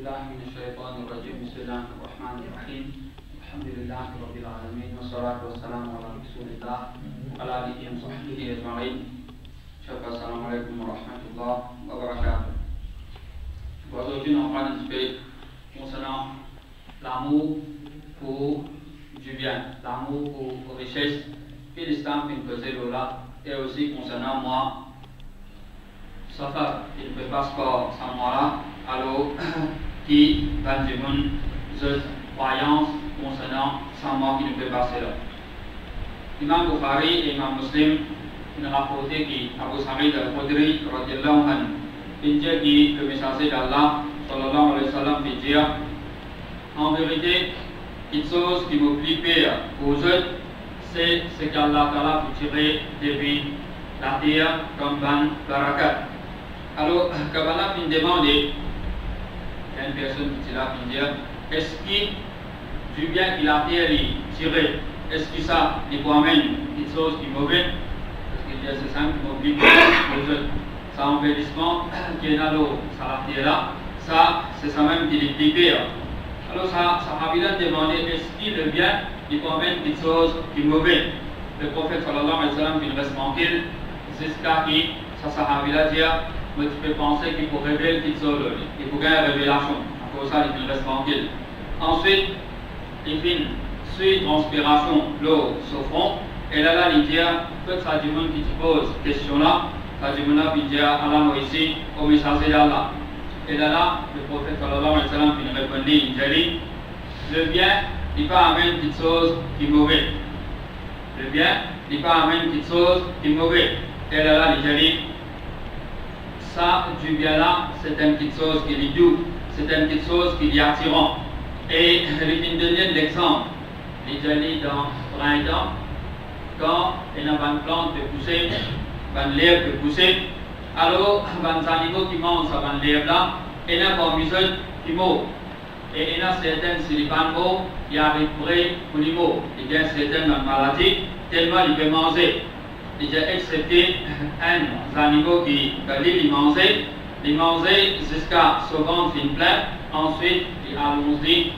بالله من الشيطان الرجيم بسم الله الرحمن الرحيم الحمد لله رب العالمين والصلاة والسلام على رسول الله وعلى آله وصحبه أجمعين. السلام عليكم ورحمة الله وبركاته. Aujourd'hui, nous allons parler concernant l'amour pour du bien, l'amour pour richesse, et l'islam qui nous faisait là, et aussi concernant moi, Safar, il ne peut pas se faire sans moi là, alors qui va dire une croyance concernant sans moi qui ne peut pas là. Imam Bukhari et Imam Muslim ont rapporté qu'Abu Sa'id al-Khudri, radiallahu anhu, il dit que le messager d'Allah, sallallahu alayhi wa sallam, dit en vérité, une chose qui me plie pire aux autres, c'est ce qu'Allah Ta'ala peut tirer depuis la terre comme ban barakat. Alors, Kabbalah fin demander, il y a une personne qui dit là, est-ce que du bien qu'il a tiré, est-ce que ça lui amène une chose qui est mauvaise? Parce qu'il dit c'est ça qui m'oblige aux autres. Ça embellissement qui est dans l'eau, ça l'a tiré là, ça c'est ça même qui est pire. Alors, ça a bien demandé, est-ce que le bien lui amène une chose qui est mauvaise? Le prophète sallallahu alayhi wa sallam, il reste tranquille, jusqu'à qui ça a bien dit. Mais tu peux penser qu'il faut révéler quelque chose, il faut gagner une révélation. Pour ça, il reste tranquille. Ensuite, il fait suite transpiration, l'eau sur front. Et là, il dit, tout ça, du monde qui te pose cette question-là, ça, du monde qui dit, Allah, moi ici, au messager d'Allah. Et là, le prophète sallallahu alayhi wa sallam, il répondit, il dit, le bien, il pas amener quelque chose qui est mauvais. Le bien, il pas amener quelque chose qui est mauvais. Et là, il dit, ça, du bien là, c'est une petite chose qui est doux, c'est une petite chose qui est attirant. Et il donne l'exemple. Il dit dans le printemps, quand il y a une plante qui peut pousser, une lèvre peut pousser, alors les animaux qui mangent cette lèvre là, il y a pas besoin qui meurent. Et il y a certaines, si les pas morts, il y a des prêts pour les morts. Il y a certaines maladies, tellement ils peuvent manger. Il y a excepté un animal qui les manger jusqu'à se vendre une plaie, ensuite il allonge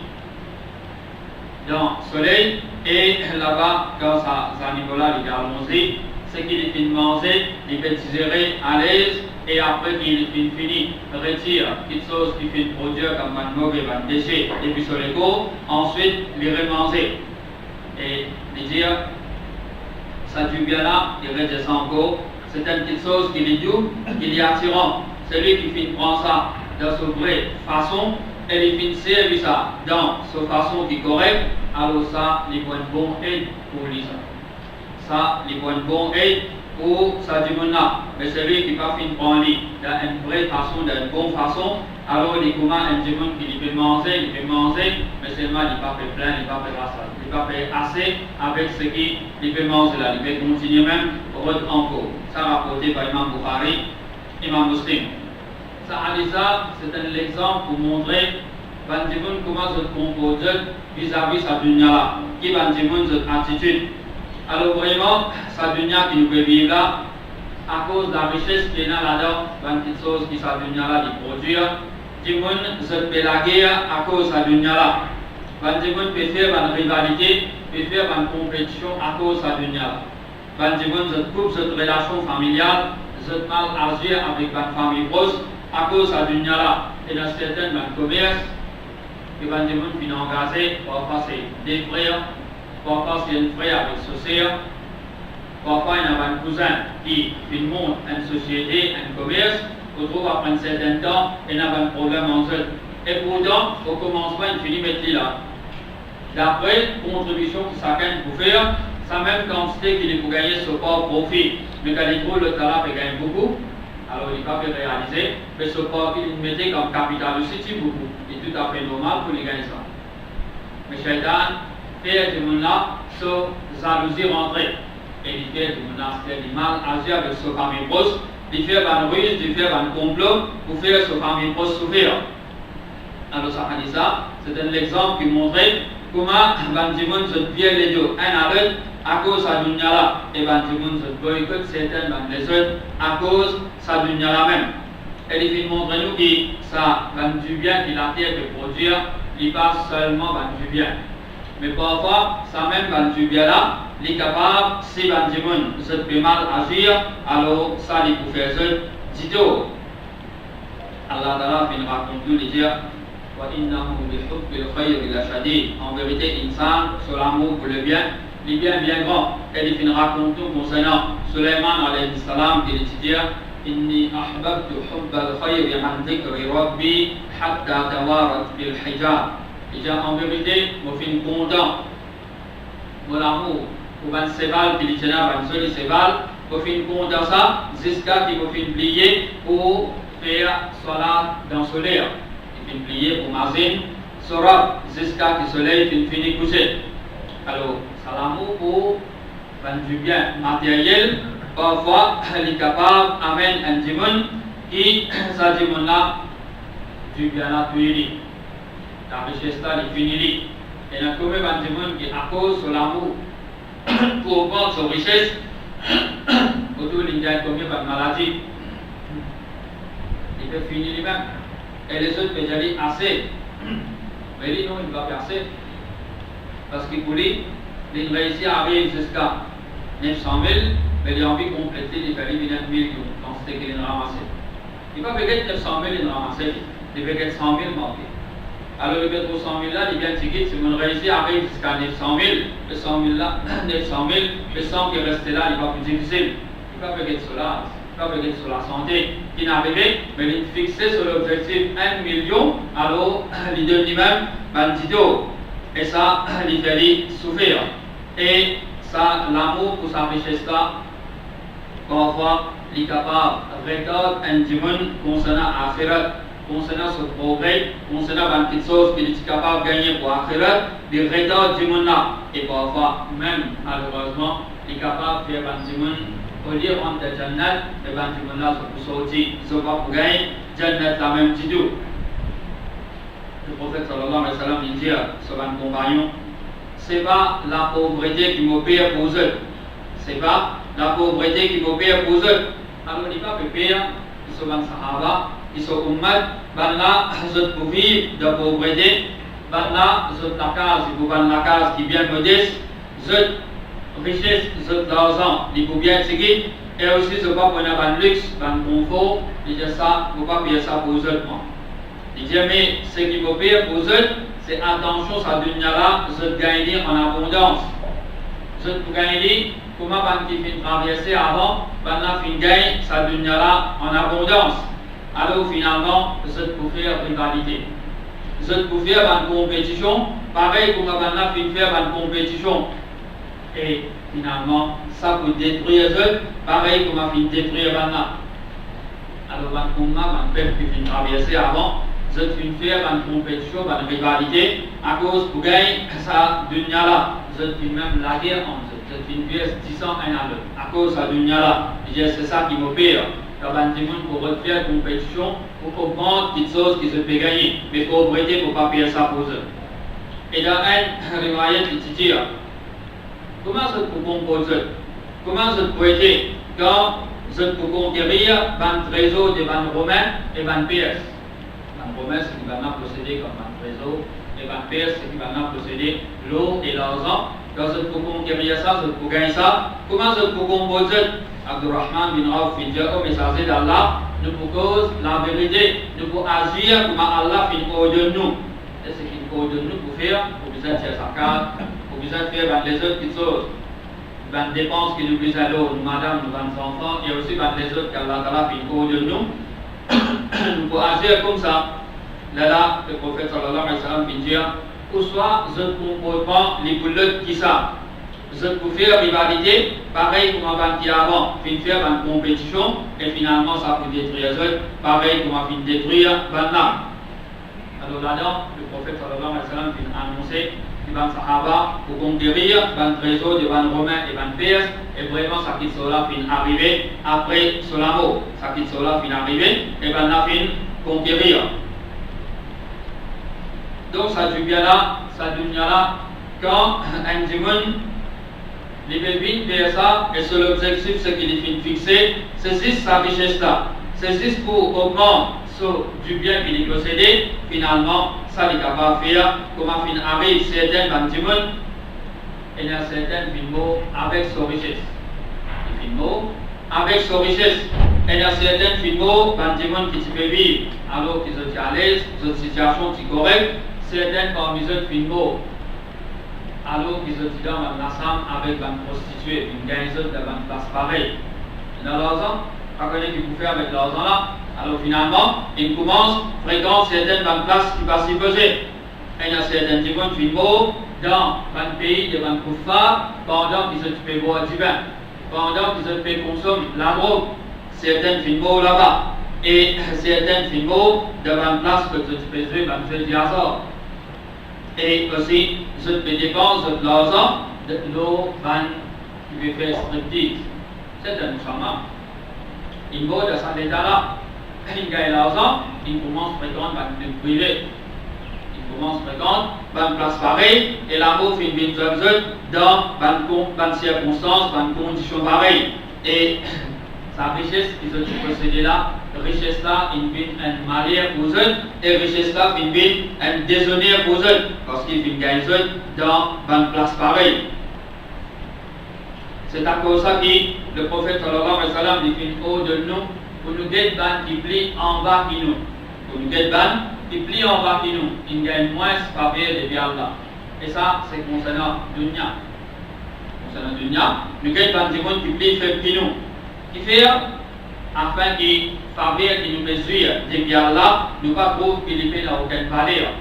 dans le soleil, et là-bas, quand ces animaux-là les allongent, ce qu'il finit de manger, il peut tirer à l'aise, et après qu'il finit de retirer quelque chose qui fait produire comme un mauvais déchet, et puis sur les corps, ensuite il remanger. Et il dit, ça du bien là, il redescend encore. C'est une petite chose qui est doux, qui est attirant. Celui qui finit prendre ça dans sa vraie façon, et il finit servir ça dans sa façon qui est correcte, alors ça, il faut une bonne aide pour lui. Ça, il faut une bonne aide pour ça du monde là. Mais celui qui va finir prendre lui dans une vraie façon, dans une bonne façon, alors il commence un monde qui peut manger, mais seulement il ne va pas faire plein, il ne va pas faire ça. Il va faire assez avec ce qu'il peut manger là. Il peut continuer même encore. Ça rapporté par Imam Bukhari, Imam Muslim. Ça, c'est un exemple pour montrer comment se comporter vis-à-vis de sa dunya là. Qui va dire cette attitude. Alors vraiment, sa dunya qui nous peut vivre là, à cause de la richesse qui est là-dedans, une petite chose qui sa dunya là de produire. Du monde se fait la guerre à cause de sa dunya là. Du monde peut faire une rivalité, peut faire une compétition à cause de sa dunya là. Du monde se coupe cette relation familiale, se mal agir avec une famille proche à cause de sa dunya là. Et dans certains commerces, que du monde finit engagé, parfois c'est des frères, parfois c'est un frère avec sa sœur, parfois il y a un cousin qui monte une société, un commerce. On trouve après un certain temps, il y a un problème entre eux. Et pourtant, au commencement, il finit de mettre là. D'après, contribution que chacun peut faire, sa même quantité qu'il peut gagner sur propre profit. Mais quand il trouve le talent, il gagne beaucoup. Alors il va réaliser, mais ce propre qu'il mettait comme capital aussi, c'est beaucoup. C'est tout à fait normal pour les gagner ça. Mais Shaitan fait du monde là, sur jalousie rentrée. Et il fait du monde là, c'est du mal agir avec sa famille proche. Il fait une ruse, il fait un complot pour faire sa famille proche souffrir. Alors ça dit ça, c'est un exemple qui montrait comment Banjimoun se vient les deux, un à l'autre, à cause de sa dunya là. Et Banjimoun se boycotte certains les autres à cause de sa dunya là même. elle est montre nous que ça va du bien que la terre peut produire, il pas seulement va du bien. Mais parfois, ça même va du bien là, il est capable, si va du monde, vous peut mal agir, alors ça, il peut faire ça, dit-on. Allah Ta'ala vient raconter, il dit, en vérité, insan, sur l'amour pour le bien, il est bien grand. Elle vient raconter concernant Suleiman alayhi salam, qui dit, إني أحببت حب الخير عن ذكر ربي حتى توارت بالحجاب. Et en vérité, je suis content de l'amour pour un cheval qui est un joli cheval. Je suis content de ça jusqu'à ce que je suis plié pour faire salat dans le soleil. Je suis plié pour mazine, sorat jusqu'à ce que le soleil finisse de coucher. Alors, c'est l'amour pour du bien matériel. Parfois, il est capable d'amener un démon qui, ce démon-là, du bien naturel. La richesse là, il finit. Et il y a quand même un démon qui, à cause de l'amour, pour prendre sa richesse, autour il y a quand même une maladie. Il peut finir lui-même. Et les autres peuvent dire assez. Mais lui, non, il ne va pas assez. Parce que pour lui, il réussit à arriver jusqu'à 900 000. Mais il a envie de compléter les valeurs de 9 millions dans ce qu'il a ramassé. Il ne va pas gagner 900 000 il a ramassé, il va gagner 100 000 manqués. Alors il va être 100 000 là, il vient de ticket, si on réussit à arriver jusqu'à 900 000, le 100 000 là, 900 000, le 100 qui est resté là, il va plus difficile. Il ne va pas gagner cela, il va pas gagner sur la santé qui n'est arrivé, mais il est fixé sur l'objectif 1 million, alors il donne lui-même bandito. Et ça, il fait souffrir. Et ça, l'amour pour sa richesse là, parfois, il est capable de regarder un démon concernant l'akhirat, concernant ce progrès, concernant une petite chose qu'il est capable de gagner pour l'akhirat, il regarde ce démon-là. Et parfois, même malheureusement, il est capable de faire un démon au lieu de rentrer dans le Jannat, et un démon-là se sortir, il ne va pas pour gagner, Jannat la même petite. Le prophète sallallahu alayhi wa sallam dit sur un compagnon, ce n'est pas la pauvreté qui m'opère pour eux, ce n'est pas la pauvreté qui m'opère pour eux. Alors, il n'y a pas de pire, ils sont dans Sahaba, ils sont ummat, là, je peux vivre de pauvreté, là, je la case, il faut la case qui est bien modeste, je richesse, je l'argent, il faut bien seguir, et aussi, je ne peux pas prendre un luxe, un confort, il dit ça, il ne faut pas payer ça pour eux. Il dit, mais ce qui m'opère pour eux, c'est attention, ça dunya là, je gagne en abondance. Je peux gagner. Comment on fait traverser avant, on gagne sa dunya là en abondance. Alors finalement, je peux faire rivalité. Je peux faire une compétition, pareil comme on a fait faire une compétition. Et finalement, ça peut détruire eux, pareil comme on a fait détruire Vanna. Alors, on peut traverser avant, je peux faire une compétition, une rivalité, à cause pour gagner sa dunya là. Je peux même la guerre entre eux. C'est une pièce 10 ans un à l'autre, à cause de la dunya là. C'est ça qui m'opère. Il y a des gens pour refaire une compétition, pour comprendre des choses qui se peuvent gagner, mais pour pauvreté, pour ne pas payer ça pour eux. Et dans un riwayat qui dit, comment je peux composer, comment je peux aider quand je peux conquérir un trésor de ban romain et ban perse. Ban romain, c'est qui va posséder comme un trésor, et ban perse, c'est qui va posséder l'eau et l'argent. Quand je peux conquérir ça, je peux gagner ça. Comment je peux composer? Abdurrahman bin Auf dit au messager d'Allah, nous pouvons la vérité, nous pouvons agir comme Allah fait ordonne nous. Et ce qu'il ordonne nous pour faire, pour bien faire sa carte, pour bien faire les autres petites choses. Les dépenses que nous faisons alors, nous madame, nous les enfants, et aussi les autres qu'Allah fait ordonne nous. Nous pouvons agir comme ça. Là, le prophète sallallahu alayhi wa sallam dit, ou soit je comportement les boulettes qui savent. Je peux faire rivalité, pareil comme avant qui avant, fin faire une compétition, et finalement ça peut détruire les autres, pareil comme on fin détruire Vanna. Alors là-dedans, le prophète sallallahu alayhi wa sallam a annoncé que les Sahaba pour conquérir les trésors de les Romains et les Perses, et vraiment ça qui sera fin arrivé après cela mort. Ça qui sera fin arrivé, et Vanna fin conquérir. Donc ça du bien là, ça du bien là, quand un démon les bébés vers ça, et c'est l'objectif, ce qu'il est fixé, c'est juste sa richesse là. c'est juste pour comprendre du bien qu'il est possédé, finalement, ça n'est capable de faire, comment fin arrive certaines bantimons, et il y a certaines films avec son richesse. Les films avec son richesse. Et il y a certaines films, bantimons qui peuvent vivre, alors qu'ils sont à l'aise, ils ont une situation qui est correcte, certaines parmi eux films, alors qu'ils sont dans l'ensemble avec une prostituée, une gagnante de une place pareille. Dans l'argent, pas connaître ce qu'il faut faire avec l'argent là. Alors finalement, il commence à fréquenter certaines places qui passent s'y poser. Et il y a certains qui vont dans un pays de un kuffar pendant qu'ils se fait boire du vin, pendant qu'ils se fait consommer la drogue. Certains films là-bas. Et certains films devant une place que tu peux jouer dans le hasard. Et aussi, je te dépense de l'argent de l'eau qui veut faire striptease. C'est un musulman. Il va de cet état-là. Il gagne l'argent, il commence à fréquenter une privée. Il commence à fréquenter une place pareille, et l'amour fait une dans une circonstance, dans une condition pareille. Et sa richesse qui se possédée là, richesse là, il vient un malheur pour eux, et richesse là, il vient un déshonneur pour eux, parce qu'il vient gagner dans une place pareille. C'est à cause de ça que le prophète sallallahu alayhi wa sallam dit haut de nous pour nous guider qui plie en bas qui nous. Pour nous guider qui plie en bas qui nous. Il gagne moins faveur de Allah. Et ça, c'est concernant dunya. Concernant dunya, nous guidons des gens qui plie faible qui nous. Qui fait afin que faveur qui nous mesure de Allah, nous pas prouve qu'il n'a aucune valeur.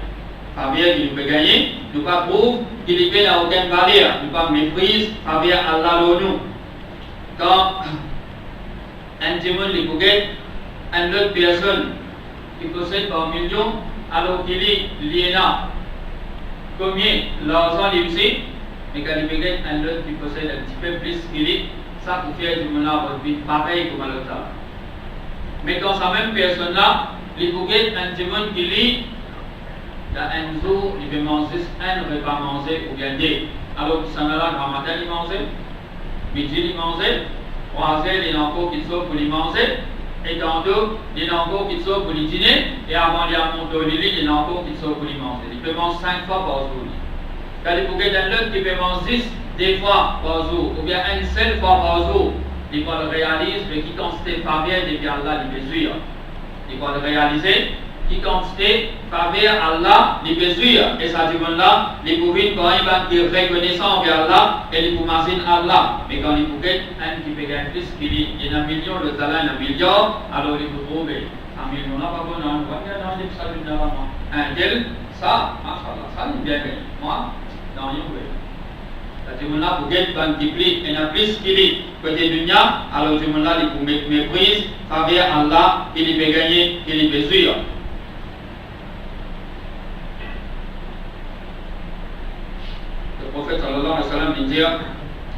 Faveur qui nous peut gagner, nous pas prouve qu'il n'a aucune valeur, nous pas méprise faveur Allah nous. Quand un démon les bouquets, une autre personne qui possède par millions, alors qu'il est lié là, combien l'argent est aussi, mais quand il bouquet, un autre qui possède un petit peu plus qu'il est, ça pour faire du monde à votre vie pareil comme l'autre. Mais quand sa même personne là, les bouquets, un démon qui lit, un jour, il veut manger un repas manger ou bien deux. Alors qu'il s'en a là, grand matin, il mangeait, midi, il mangeait, 3 heures, il y en a encore qui sont pour les manger, et tantôt, il y en a encore qui sont pour les dîner, et avant de monter au lit, il y en a encore qui sont pour les manger. Il peut manger 5 fois par jour. Quand il faut d'un autre qui peut manger 10 fois par jour, ou bien une seule fois par jour, il va le réaliser, mais qui constate pas bien de bien Allah, il mesure. Il va le réaliser. Qui constate faveur Allah, les mesures, et ça dit là, les pouvines quand il va dire reconnaissant envers Allah, et les poumazines Allah. Mais quand les pouvines, un qui peut gagner plus qu'il y a un million, le talent un milliard, alors il faut trouver un million là, pas bon, on va bien dans les saluts d'avant. Un tel, ça, machallah, ça il bien gagné. Moi, dans les pouvines. Ça dit là, pour gagner un petit prix, il y a plus qu'il est côté dunya, alors du là, il faut méprise, faveur Allah, il peut gagner, il peut mesure. Le prophète sallallahu alayhi wa sallam dit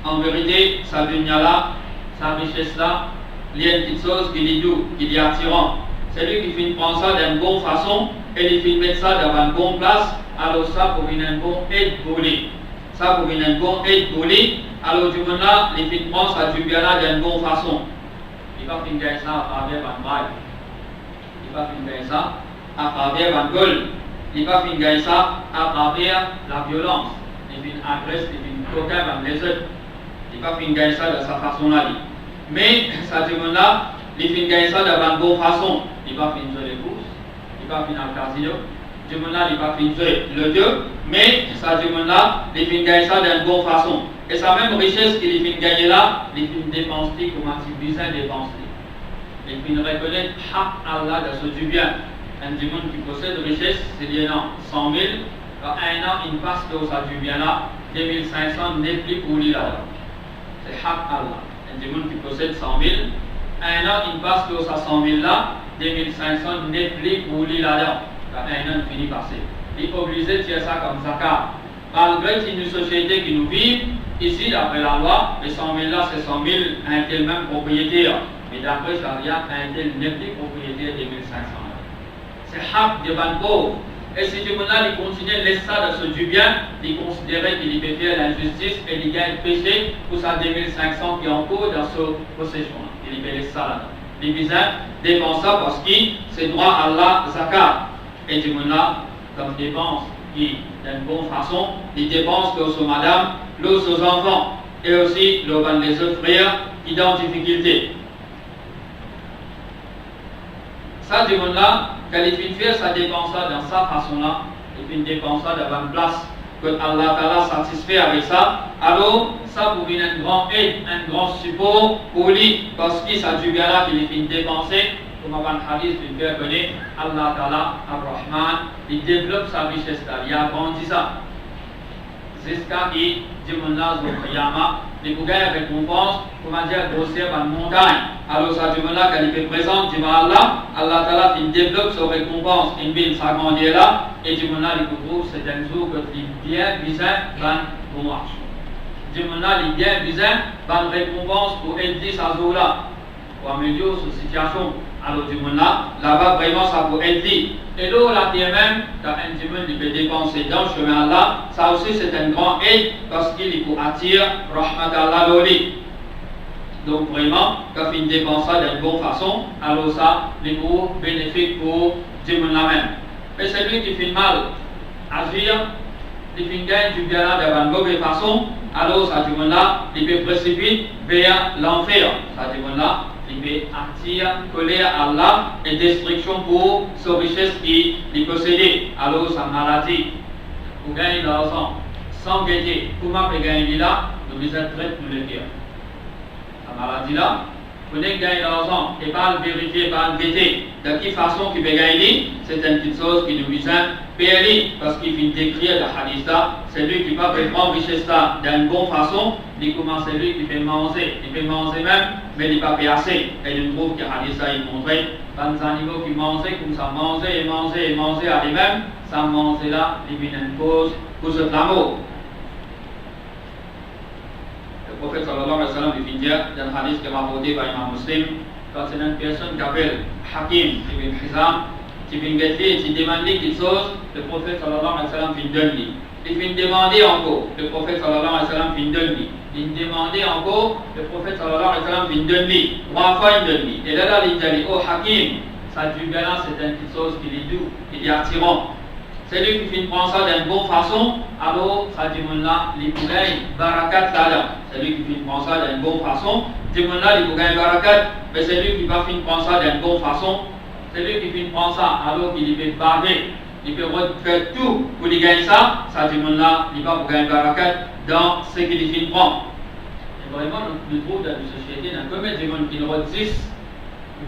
en vérité, sa dunya là, sa richesse là, il y a une petite chose qui est doux, qui est attirant. C'est lui qui finit prendre ça d'une bonne façon et il finit mettre ça dans une bonne place, alors ça pour une bonne aide pour lui. Ça pour une bonne aide pour lui, alors du moment là, il finit prendre ça du bien là d'une bonne façon. Il va finir gagner ça à travers un bail. Il va finir gagner ça à travers un goal. Il va finir gagner ça à travers la violence. Il vient agresse, il vient coquin avec les autres. Il va finir gagner ça de sa façon-là. Mais, ça demande là, il vient gagner ça de une bonne façon. Il va finir jouer les courses, il va finir le casino. Du moment là, il va finir jouer le Dieu. Mais, ça demande là, il vient gagner ça d'une bonne façon. Et sa même richesse qu'il vient gagner là, il vient dépenser comme un besoin dépenser. Il vient reconnaître Allah de ce du bien. Un démon qui possède richesse, c'est bien 100 000. Dans un an, il passe que ça du bien là, 2500 n'est plus pour lui là. C'est haq Allah. Un démon qui possède 100 000, un an, il passe que ça 100 000 là, 2500 n'est plus pour lui là-dedans. Dans un an, il finit par passer. Il est obligé de tirer ça comme zakat. Malgré qu'il y a une société qui nous vit, ici, d'après la loi, les 100 000 là, c'est 100 000 un tel même propriétaire. Mais d'après Sharia, un tel n'est plus propriétaire de 1500. C'est haq de ban pauvre. Et si du moment il continue à laisser ça dans ce du bien, il considérait qu'il peut faire l'injustice et il gagne le péché pour sa 2500 qui est en cours dans ce possession. Il peut laisser ça là. les visins dépensent ça parce que c'est droit à la zakat. Et du monde là, comme dépense qui d'une bonne façon, ils dépensent aux madame, aux enfants et aussi les autres frères qui sont en difficulté. Ça, du monde là, quand il fait ça dépense ça dans sa façon là, et puis il dépense ça devant une place que Allah Ta'ala satisfait avec ça, alors ça pour une grande aide, un grand support pour lui, parce que ça du bien là qu'il est dépensé, comme avant le hadith, il fait connaître Allah Ta'ala, Ar-Rahman, il développe sa richesse là, il agrandit ça. Jusqu'à qui, du monde là, les bougailles récompense, comment dire, grossir dans une montagne. Alors ça, du monde là, quand il fait présent, du Allah, Allah Ta'ala, il développe sa récompense, il vient s'agrandir là, et du monde là, il trouve, c'est un jour que il bien bizarre dans bon marche. Du monde là, il bien bizarre dans une récompense pour aider sa jour là, pour améliorer sa situation. Alors du monde là-bas vraiment ça peut aider. Et là, là, même, quand un dimanche il peut dépenser dans le chemin Allah, ça aussi c'est un grand aide parce qu'il peut attirer Rahmat Allah l'oli. Donc vraiment, quand il dépense ça d'une bonne façon, alors ça, il est bénéfique pour dimanche là même. Mais celui qui fait mal agir, il fait gagner du bien là d'une bonne façon, alors ça dimanche là, il peut précipiter vers l'enfer. Ça dimanche là, il peut attirer colère à Allah et destruction pour sa richesse qu'il possède. Alors sa maladie, pour gagner l'argent, sans gaieté, comment peut gagner là, nous les traite pour le dire. Sa maladie là, vous n'avez gagné l'argent et pas le vérifier, pas le guetter. De quelle façon qu'il peut gagner, c'est une petite chose qui nous vient périr parce qu'il finit d'écrire le hadith là, c'est lui qui va prendre richesse là d'une bonne façon, il commence c'est lui qui fait manger, il fait manger même, mais il n'est pas payé assez. Et il trouve que le hadith là il montre, dans les animaux qui mangeaient, comme ça mangeaient et mangeaient et mangeaient à lui-même, ça manger là, il vient une cause pour ce flambeau. Le prophète sallallahu alayhi wa sallam il dit dans le hadith qui est rapporté par Imam Muslim, quand c'est une personne qui appelle Hakim ibn Hizam, qui vient gâter et qui demande quelque chose, le prophète sallallahu alayhi wa sallam vient donner. Il vient demander encore, le prophète sallallahu alayhi wa sallam vient donner. Il demandait encore, le prophète sallallahu alayhi wa sallam vient donner. 3 fois il donne. Et là, il dit, oh Hakim, ça du bien là, c'est une petite chose qui est doux, qui est attirant. C'est lui qui prend ça d'une bonne façon, alors ça dit là, il peut gagner barakat là. C'est lui qui prend ça d'une bonne façon, dit là, il peut gagner barakat, mais c'est lui qui va prendre ça d'une bonne façon, c'est lui qui prend ça, alors qu'il peut barrer, il peut faire tout pour gagner ça, ça dit là, il va gagner barakat dans ce qu'il prend. Et vraiment, nous trouvons dans une société, dans combien de monde qui nous résistent,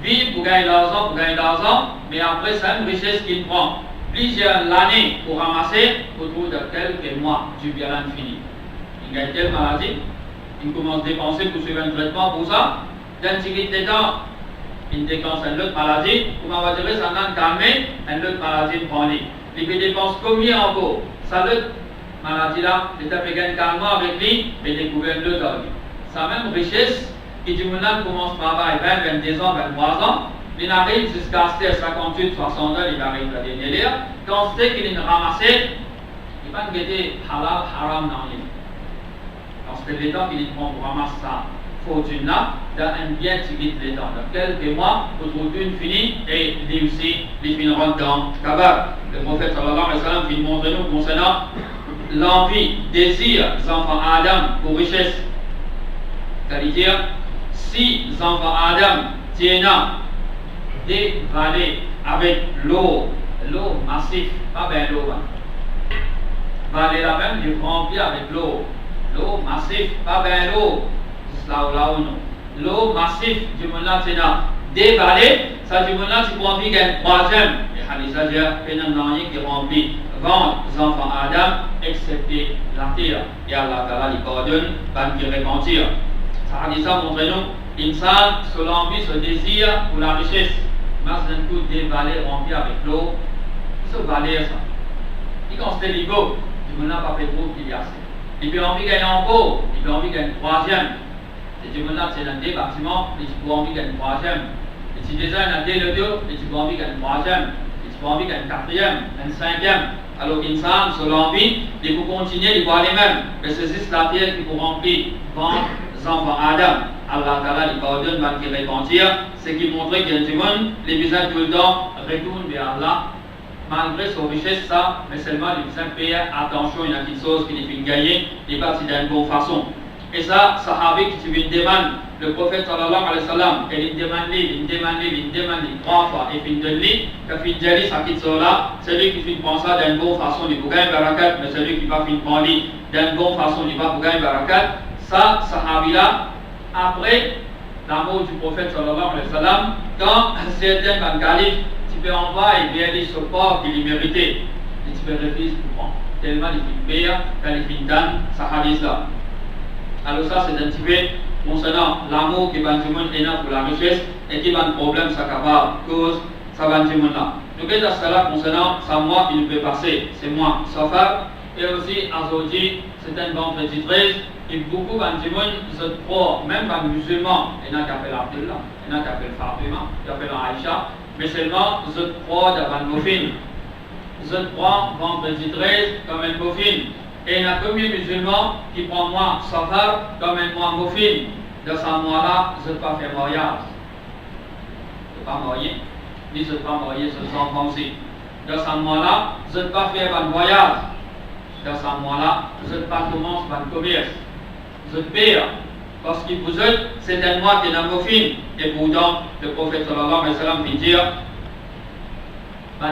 vivent pour gagner l'argent, mais après c'est une richesse qu'il prend. Plusieurs années pour ramasser autour de quelques mois du bien fini. Il gagne telle maladie, il commence à dépenser pour suivre un traitement pour ça. Dans ce qui est temps, il déclenche une autre maladie, pour va dire ça n'a calmé, une autre maladie prend lui. Il peut dépenser combien encore? Sa autre maladie là, il a fait gagner calmement avec lui, mais découvert une autre. Sa même richesse, qui du moment commence à travailler 20, 22 ans, 23 ans, il arrive jusqu'à 58, 60 ans, il arrive à dernier l'heure. Quand c'est qu'il est ramassé, il va guetter halal, haram dans lui. Quand c'est le temps qu'il prend pour ramasser sa fortune là, dans un bien petit le temps. Dans quelques mois, pour trouver une finie, et lui aussi, il finira dans le cabal. Le prophète sallallahu alayhi wa sallam, il montre nous concernant l'envie, désir des enfants Adam pour richesse. C'est-à-dire, si les enfants Adam tiennent des vallées avec l'eau massive, pas bien l'eau. Vallée là même, il remplit avec l'eau massive, pas bien l'eau, l'eau massive, du monde là, c'est des vallées, ça du monde là, tu peux remplir un troisième, et Hadisa dit, qui remplit 20 enfants Adam, excepté la terre, et Allah Ta'ala lui pardonne, pas qu'il repentir. Ça Hadisa montre nous, insan, sur l'envie, ce désir pour la richesse. Mais c'est un coup des vallées remplies avec l'eau. Ce vallée, ça. Il constate l'ego. Du moment pas fait trop qu'il y a assez. Il peut envie de gagner encore. Il peut envie de gagner une troisième. Et du moment c'est dans des bâtiments, et tu peux envie de gagner une troisième. Et tu déjà dans des lieux, et tu peux envie de gagner une troisième. Et tu peux envie de gagner une quatrième, une cinquième. Alors qu'insan, sur l'envie, il faut continuer, il faut aller même. Mais c'est juste la pierre qui peut remplir 20 enfants Adam, Allah Ta'ala lui pardonne, va qui repentir, c'est qui montrait qu'il y a du monde, les besoins tout le temps retournent vers Allah, malgré son richesse, ça, mais seulement les besoins payer attention, il y a une chose qui les fait gagner, il est parti d'une bonne façon. Et ça, sahabi qui tu une demande, le prophète sallallahu alayhi wa sallam, il demande 3 fois, et puis il donne lui, quand il dit ça quitte là, celui qui fait penser d'une bonne façon, il va gagner barakat, mais celui qui va faire prendre d'une bonne façon, il va gagner barakat. Ça, sahabi là, après l'amour du prophète sallallahu alayhi wa sallam, quand certains van califes, tu peux envoyer et bien les supports qu'il méritait, et tu peux refuser pour prendre. Tellement il fait pire, quand il fait dan, sahabi là. Alors ça c'est un petit peu concernant l'amour qui va du monde est pour la richesse et qui va un problème ça capable cause ça va du monde là. Donc dans cela concernant ça moi qui ne peut passer, c'est moi Safar et aussi Azodi c'est un vendredi 13 et beaucoup de du monde se croient même pas musulmans et n'a qu'à faire Abdullah, et n'a qu'à faire Fatima, qu'à faire Aïcha, mais seulement se croient devant nos films. Je prends vendredi 13 comme un bofine. Et il y a combien de musulmans qui prend moi Safar comme un mois mofine. De ce mois-là, je ne peux pas faire mariage. Je ne peux pas marier. Ni je ne peux pas marier ses enfants aussi. De ce mois-là, je ne peux pas faire un voyage. De ce mois-là, je ne peux pas commencer un commerce. Je perds. Parce que vous êtes, c'est un mois qui est un mofine. Et pourtant, le prophète sallallahu alayhi wa sallam dit dire,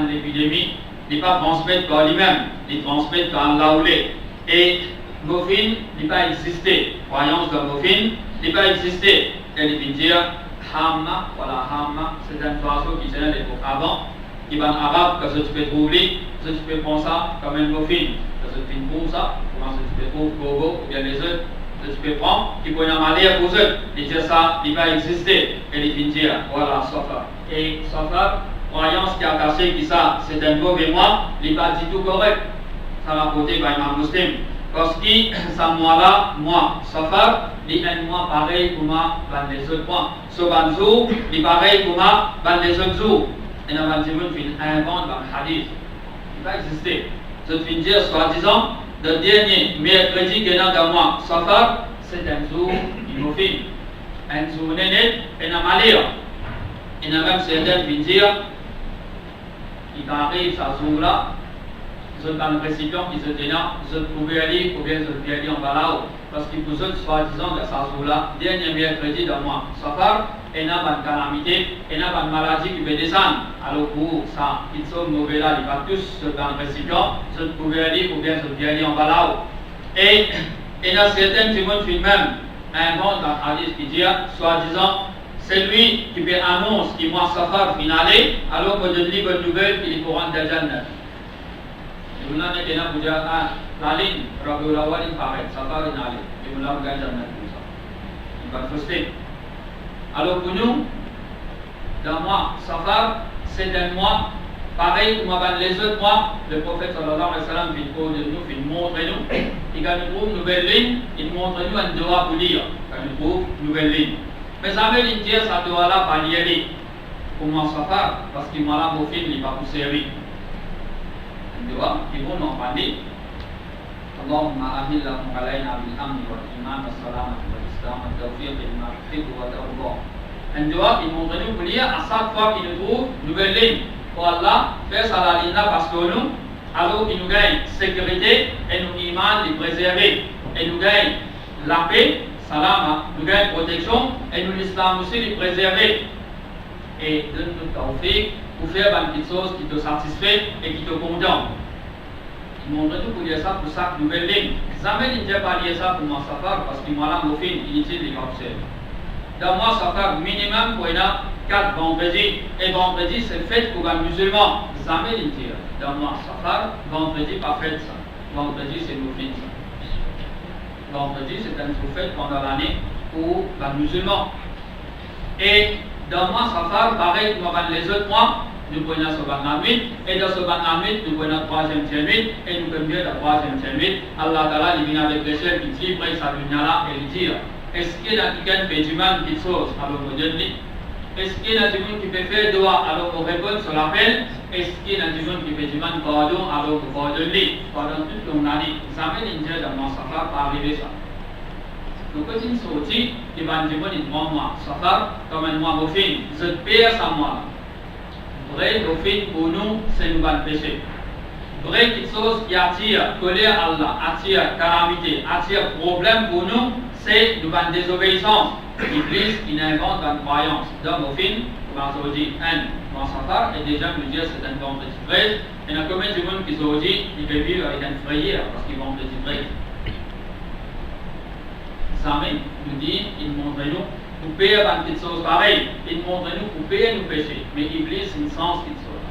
l'épidémie, il ne pas transmettre par lui-même, il transmet par Allah. Et Mofine n'est pas existé. Croyance de Mofine n'est pas existé. Elle veut dire Hamma, voilà Hamma, c'est un oiseau qui s'est là avant, qui va en arabe, que tu peux trouver, que tu peux prendre ça comme un Mofine. Que tu peux prendre ça, comment tu peux trouver Gogo, ou bien les autres, que tu peux prendre, qui peut y en aller pour eux. Il dit ça, il va exister. Elle veut dire voilà Safar. Et Safar, croyance qui a caché qui ça, c'est un mauvais mois, il n'est pas du tout correct. Ça va côté par un muslim. Parce que ce mois-là, moi, Safar, il est un mois pareil pour moi, dans les autres mois. Ce jour, il est pareil pour moi, dans les autres jours. Et dans le monde, il invente dans le hadith. Il va exister. Je vais dire, soi-disant, le dernier mercredi qui est dans le mois, Safar, c'est un jour immobile. Un jour net, et un malheur. Il y a même certains qui disent, il arrive ce jour-là, je dans le récipient qui se dit je pouvais aller ou bien je pouvais aller en bas là-haut. Parce que vous êtes soi-disant de ce jour-là, dernier mercredi de mois, Safar, et il y a une calamité, et il y a une maladie qui peut descendre. Alors pour ça, ils sont mauvais là, ils vont tous dans le récipient, je pouvais aller ou bien je pouvais aller en bas là-haut. Et il y a certains qui vont même inventent dans le hadith qui dit, soi-disant, c'est lui qui peut annoncer qu'il mois Safar finalé, alors que je dis bonne nouvelle qu'il est pour rentrer dans le Jannah. Et vous n'avez qu'à vous dire, la ligne, Rabbi Rawal, il paraît, Safar est allé, et vous n'avez qu'à Jannah pour ça. Il va fruster. Alors pour nous, dans le mois Safar, c'est un mois pareil comme les autres mois. Le prophète sallallahu alayhi wa sallam il montre nous, et quand nous trouvons une nouvelle ligne, il montre nous un doigt pour lire, quand nous trouvons une nouvelle ligne. Mais ça veut dire ça doit là pas y aller. Pour moi, Safar, parce que moi là, mon fils, il va vous servir. Il doit, ils vont m'en parler. Allahumma ahillahum alayna bil amni wal iman wal salamati wal islam wal tawfiq lima tuhibbu wa tarda. Un doigt, il montre nous pour lire à chaque fois qu'il nous trouve une nouvelle ligne. Pour Allah, faire ça la ligne là parce que nous, alors qu'il nous gagne sécurité et nous iman les préserver. Et nous gagne la paix. Salam, nous gagnons protection et nous l'islam aussi les préserver. Et donne-nous tawfiq pour faire une petite chose qui te satisfait et qui te condamne. Il montre tout pour dire ça pour chaque nouvelle ligne. Jamais il ne dit pas dire ça pour moi Safar parce que moi là, mon film, il utilise les conseils. Dans moi Safar, minimum pour 4 vendredis. Et vendredi, c'est fait pour un musulman. Jamais il dit. Dans moi Safar, vendredi, pas fait ça. Vendredi, c'est nos films. Vendredi, c'est un jour fait pendant l'année pour les musulmans. Et dans le mois Safar, pareil comme les autres mois, nous prenons ce ban nuit, et dans ce ban nuit, nous prenons la 3e nuit, et nous prenons la 3e nuit. Allah Ta'ala, il vient avec les chefs qui livrent sa lumière là et il dit est-ce qu'il y a quelqu'un qui fait du mal qui chose alors vous dites est-ce qu'il y a des gens qui peut faire doigt alors vous répondez sur l'appel est-ce qu'il y a des gens qui fait du mal pardon alors vous pardonnez pendant toute ton année jamais l'Indien dans mon Safar pas arriver ça Donc, quand il sortit, il va dire qu'il prend moi, Safar, comme un mois au fin, je paye ça moi. Vrai, au fin, pour nous, c'est nous le péché. Vrai, quelque chose qui attire colère à Allah, attire calamité, attire problème pour nous, c'est nous la désobéissance. Iblis, il invente une croyance. Donc, au fin, on va dire, dans Safar, et déjà, nous dire c'est un vendredi 13, et il y a combien de gens qui ont dit, ils peuvent vivre avec une frayeur, parce qu'ils vont vendredi 13. Samin nous dit, il montre nous, pour payer une petite chose pareille, il montre nous pour payer nos péchés. Mais Iblis, une sens petite chose.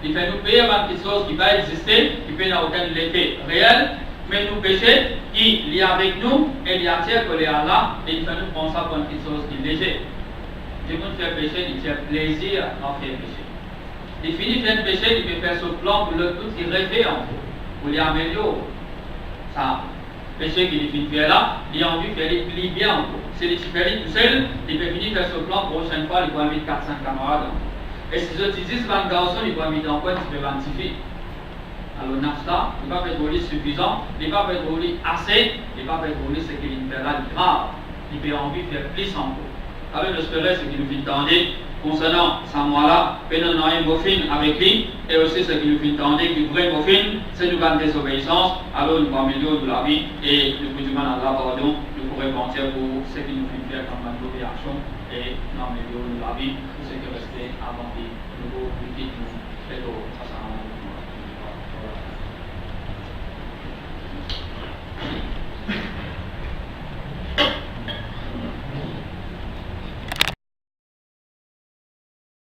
Il fait nous payer une petite chose qui va exister, qui peut n'a aucun effet réel, mais nos péchés, il est avec nous, et il attire que les Allah, et il fait nous prendre ça pour une petite chose qui est légère. Si vous faites péché, il tient plaisir à faire péché. Il finit de faire péché, il peut faire ce plan pour le tout, il rêve en vous, pour l'améliorer. Ça. Péché qu'il finit de faire là, il a envie de faire les bien. Si il fait tout seul, il peut finir de faire ce plan, prochaine fois, il va inviter 4-5 camarades. Et si je dis 10 garçons, il va inviter encore un petit peu 20 filles. Alors, Nafsa, il va pas être suffisant, il va pas être assez, il va pas être ce qu'il fait là, grave. Il peut envie de faire plus encore. Alors, j'espérais ce qu'il nous fait tendre concernant Samuel-là, nous avons un bofin avec lui, et aussi ce qu'il nous fait tendre, que le vrai bofin, c'est une grande désobéissance. Alors, nous pouvons améliorer la vie, et nous pouvons demander à Allah pardon, nous pourrons penser pour ce qu'il nous fait faire comme une réaction, et nous améliorer la vie, pour ce qui est resté avant de nous quitter.